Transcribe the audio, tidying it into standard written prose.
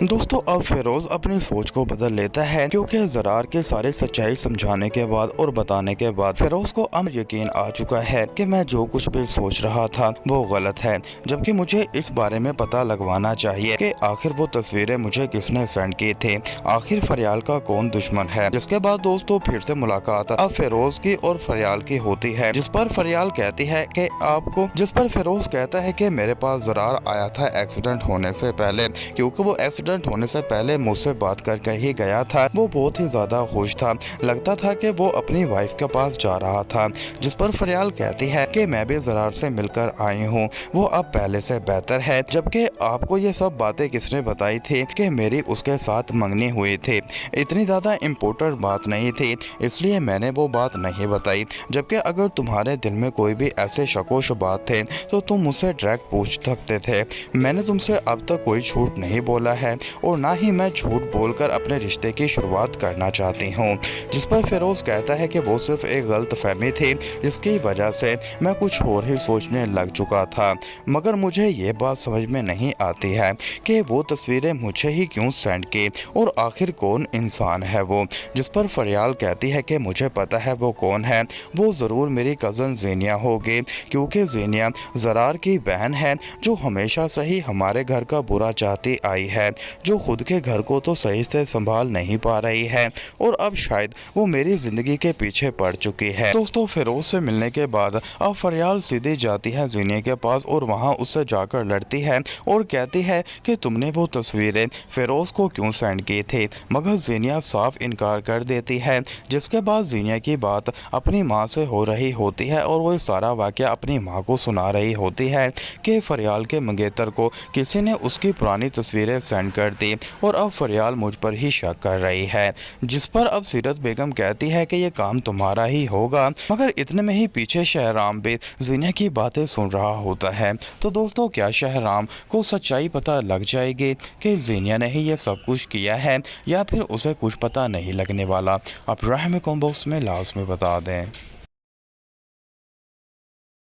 दोस्तों अब फिरोज अपनी सोच को बदल लेता है क्योंकि ज़रार के सारे सच्चाई समझाने के बाद और बताने के बाद फिरोज को अब यकीन आ चुका है कि मैं जो कुछ भी सोच रहा था वो गलत है, जबकि मुझे इस बारे में पता लगवाना चाहिए कि आखिर वो तस्वीरें मुझे किसने सेंड की थी, आखिर फरियाल का कौन दुश्मन है। जिसके बाद दोस्तों फिर से मुलाकात अब फिरोज की और फरियाल की होती है, जिस पर फरियाल कहती है कि आपको जिस पर फिरोज कहता है कि मेरे पास ज़रार आया था एक्सीडेंट होने से पहले, क्योंकि वो एक्सीडेंट होने से पहले मुझसे बात कर ही गया था। वो बहुत ही ज्यादा खुश था, लगता था कि वो अपनी वाइफ के पास जा रहा था। जिस पर फरियाल कहती है कि मैं भी ज़रार से मिलकर आई हूँ, वो अब पहले से बेहतर है। जबकि आपको ये सब बातें किसने बताई थी कि मेरी उसके साथ मंगनी हुई थी, इतनी ज्यादा इम्पोर्टेंट बात नहीं थी, इसलिए मैंने वो बात नहीं बताई। जबकि अगर तुम्हारे दिल में कोई भी ऐसे शको शुबात थे तो तुम मुझसे डायरेक्ट पूछ सकते थे। मैंने तुमसे अब तक कोई झूठ नहीं बोला है और ना ही मैं झूठ बोलकर अपने रिश्ते की शुरुआत करना चाहती हूँ। जिस पर फिरोज कहता है कि वो सिर्फ एक गलत फहमी थी, जिसकी वजह से मैं कुछ और ही सोचने लग चुका था। मगर मुझे ये बात समझ में नहीं आती है कि वो तस्वीरें मुझे ही क्यों सेंड की और आखिर कौन इंसान है वो। जिस पर फरियाल कहती है कि मुझे पता है वो कौन है, वो ज़रूर मेरी कज़न ज़ेनिया होगी, क्योंकि ज़ेनिया ज़रार की बहन है जो हमेशा से ही हमारे घर का बुरा चाहती आई है, जो खुद के घर को तो सही से संभाल नहीं पा रही है और अब शायद वो मेरी जिंदगी के पीछे पड़ चुकी है। दोस्तों फिरोज से मिलने के बाद अब फरियाल सीधे जाती है ज़ेनिया के पास और वहां उससे जाकर लड़ती है और कहती है कि तुमने वो तस्वीरें फिरोज को क्यों सेंड की थी, मगर ज़ेनिया साफ इनकार कर देती है। जिसके बाद ज़ेनिया की बात अपनी माँ से हो रही होती है और वो सारा वाक़या अपनी माँ को सुना रही होती है कि फरियाल के मंगेतर को किसी ने उसकी पुरानी तस्वीरें सेंड कर दी और अब फरियाल मुझ पर ही शक कर रही है। जिस पर अब सीरत बेगम कहती है कि ये काम तुम्हारा ही होगा, मगर इतने में ही पीछे शहराम भी ज़ेनिया की बातें सुन रहा होता है। तो दोस्तों क्या शहराम को सच्चाई पता लग जाएगी कि ज़ेनिया ने ही ये सब कुछ किया है या फिर उसे कुछ पता नहीं लगने वाला? आप राय में कमेंट बॉक्स में लास्ट में बता दें।